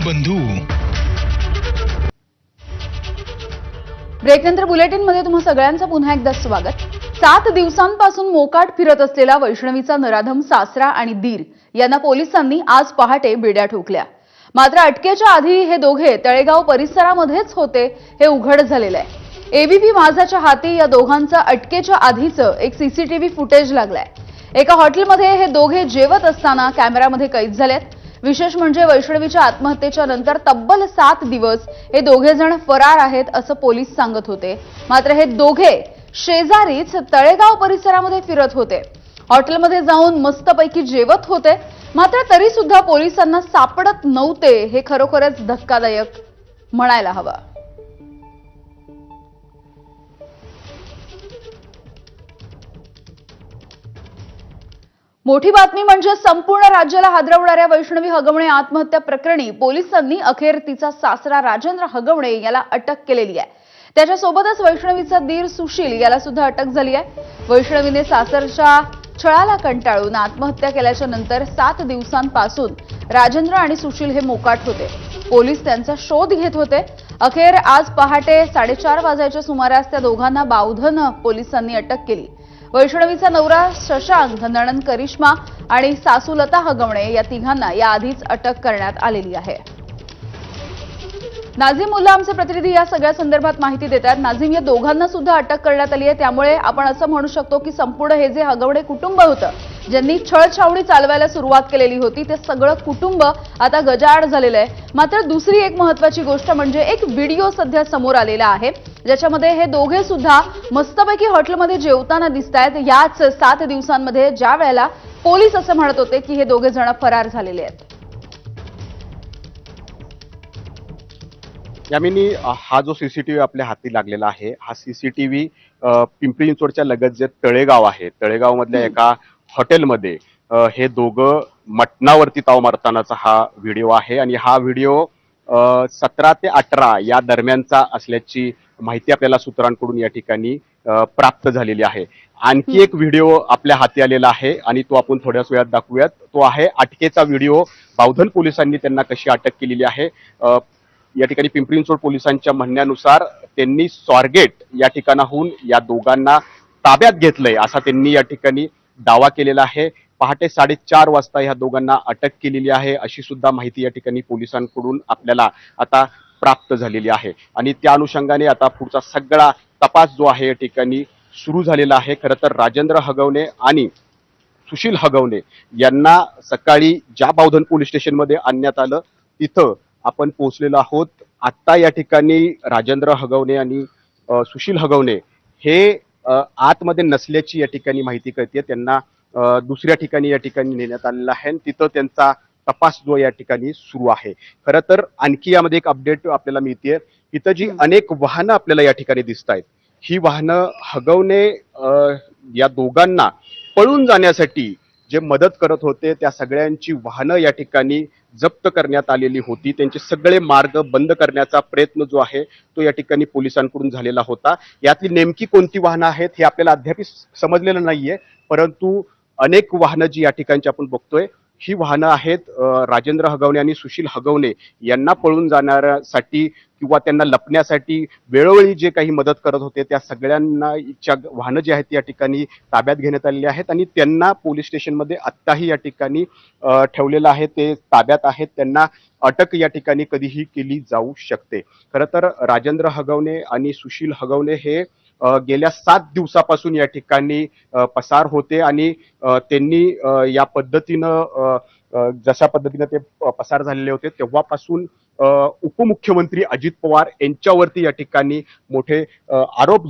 बंधू. ब्रेकनंतर बुलेटिनमध्ये तुम्हा सगळ्यांचं पुन्हा एकदा स्वागत. 7 दिवसांपासून मोकाट फिरत असलेला वैष्णवीचा नराधम सासरा आणि दीर यांना पोलिसांनी आज पहाटे बेड्या ठोकल्या. मात्र अटकेच्या आधी हे दोघे तळेगाव परिसरामध्येच होते हे उघड झालेलं आहे. एबीपी माझाच्या हाती या दोघांचं अटकेच्या आधीचं एक सीसीटीव्ही फुटेज लागलंय. एका हॉटेलमध्ये हे दोघे जेवत असताना कॅमेऱ्यामध्ये कैद झालेत. विशेष म्हणजे वैष्णवीच्या आत्महत्येच्या नंतर तब्बल 7 दिवस हे दोघे जण फरार आहेत असं पोलीस सांगत होते. मात्र हे दोघे शेजारीच तळेगाव परिसरामध्ये फिरत होते. हॉटेलमध्ये जाऊन मस्तपैकी जेवत होते. मात्र तरी सुद्धा पोलिसांना सापडत नव्हते हे खरोखरच धक्कादायक म्हणायला हवं. मोठी बातमी म्हणजे संपूर्ण राज्याला हादरवणाऱ्या वैष्णवी हगवणे आत्महत्या प्रकरणी पोलिसांनी अखेर तिचा सासरा राजेंद्र हगवणे याला अटक केलेली आहे. त्याच्यासोबतच वैष्णवीचा दीर सुशील याला सुद्धा अटक झाली आहे. वैष्णवीने सासरच्या छळाला कंटाळून आत्महत्या केल्याच्या नंतर 7 दिवसांपासून राजेंद्र आणि सुशील हे मोकाट होते. पोलीस त्यांचा शोध घेत होते. अखेर आज पहाटे 4:30 वाजायच्या सुमारास त्या दोघांना बावधन पोलिसांनी अटक केली. वैष्णवीचा नवरा शशांक, नणंद करिश्मा आणि सासू लता हगवणे या तिघांना याआधीच अटक करण्यात आलेली आहे. नाझीम मुल्ला आमचे प्रतिनिधी या सगळ्या संदर्भात माहिती देतात. नाझीम, या दोघांना सुद्धा अटक करण्यात आली आहे. त्यामुळे आपण असं म्हणू शकतो की संपूर्ण हे जे हगवणे कुटुंब होतं, ज्यांनी छळछावणी चालवायला सुरुवात केलेली होती, ते सगळं कुटुंब आता गजाआड झालेलं आहे. मात्र दुसरी एक महत्त्वाची गोष्ट म्हणजे एक व्हिडिओ सध्या समोर आलेला आहे, ज्याच्यामध्ये हे दोघे सुद्धा मस्तपैकी हॉटेलमध्ये जेवताना दिसतायत. याच 7 दिवसांमध्ये ज्या वेळेला पोलीस असं म्हणत होते की हे दोघे जण फरार झालेले आहेत. यामिनी, हा जो सीसीटीव्ही आपल्या हाती लागलेला आहे, हा सीसीटीव्ही पिंपरी चिंचवडच्या लगत जे तळेगाव आहे, तळेगाव मधल्या एका हॉटेलमध्ये हे दोघं मटणावरती ताव मारतानाचा हा व्हिडिओ आहे. आणि हा व्हिडिओ 17 ते 18 या दरम्यानचा असल्याची माहिती आपल्याला सूत्रांकडून या ठिकाणी प्राप्त झालेली आहे. आणखी एक व्हिडिओ आपल्या हाती आलेला आहे आणि तो आपण थोड्याच वेळात दाखवूयात. तो आहे अटकेचा व्हिडिओ. बावधन पोलिसांनी त्यांना कशी अटक केलेली आहे. या ठिकाणी पिंपरी चिंचवड पोलिसांच्या म्हणण्यानुसार त्यांनी स्वारगेट या ठिकाणाहून या दोघांना ताब्यात घेतलंय असा त्यांनी या ठिकाणी दावा केलेला आहे. पहाटे 4:30 वाजता ह्या दोघांना अटक केलेली आहे अशी सुद्धा माहिती या ठिकाणी पोलिसांकडून आपल्याला आता प्राप्त झालेली आहे. आणि त्या अनुषंगाने आता पुढचा सगळा तपास जो आहे या ठिकाणी सुरू झालेला आहे. खरं तर राजेंद्र हगवणे आणि सुशील हगवणे यांना सकाळी ज्या बावधन पोलीस स्टेशनमध्ये आणण्यात आलं तिथं आपण पोहोचलेलो आहोत. आता या ठिकाणी राजेंद्र हगवणे आणि सुशील हगवणे हे आतमध्ये नसल्याची या ठिकाणी माहिती कळते. त्यांना दुसऱ्या ठिकाणी या ठिकाणी नेण्यात आलेलं आहे आणि तिथं त्यांचा तपास जो या ठिकाणी सुरू आहे. खरं तर आणखी यामध्ये एक अपडेट आपल्याला मिळते. इथं जी अनेक वाहनं आपल्याला या ठिकाणी दिसत आहेत, ही वाहनं हगवणे या दोघांना पळून जाण्यासाठी जे मदत करत होते त्या सगळ्यांची वाहनं या ठिकाणी जप्त करण्यात आलेली होती. त्यांचे सगळे मार्ग बंद करण्याचा प्रयत्न जो आहे तो या ठिकाणी पोलिसांकडून झालेला होता. यातली नेमकी कोणती वाहनं आहेत हे आपल्याला अद्याप समजलेलं नाहीये, परंतु अनेक वाहनं जी या ठिकाणची आपण बघतोय ही वाहनं आहेत राजेंद्र हगवणे आणि सुशील हगवणे यांना पळून जाण्यासाठी किंवा त्यांना लपण्यासाठी वेळोवेळी जे काही मदत करत होते त्या सगळ्यांना वाहनं जी आहेत या ठिकाणी ताब्यात घेण्यात आलेली आहेत आणि त्यांना पोलीस स्टेशनमध्ये आत्ताही या ठिकाणी ठेवलेलं आहे. ते ताब्यात आहेत. त्यांना अटक या ठिकाणी कधीही केली जाऊ शकते. खरं तर राजेंद्र हगवणे आणि सुशील हगवणे हे गेल्या 7 दिवसापासून या ठिकाणी पसार होते आणि त्यांनी या पद्धतीनं जशा पद्धतीनं ते पसार झालेले होते तेव्हापासून उपमुख्यमंत्री अजित पवार यांच्यावरती या ठिकाणी मोठे आरोप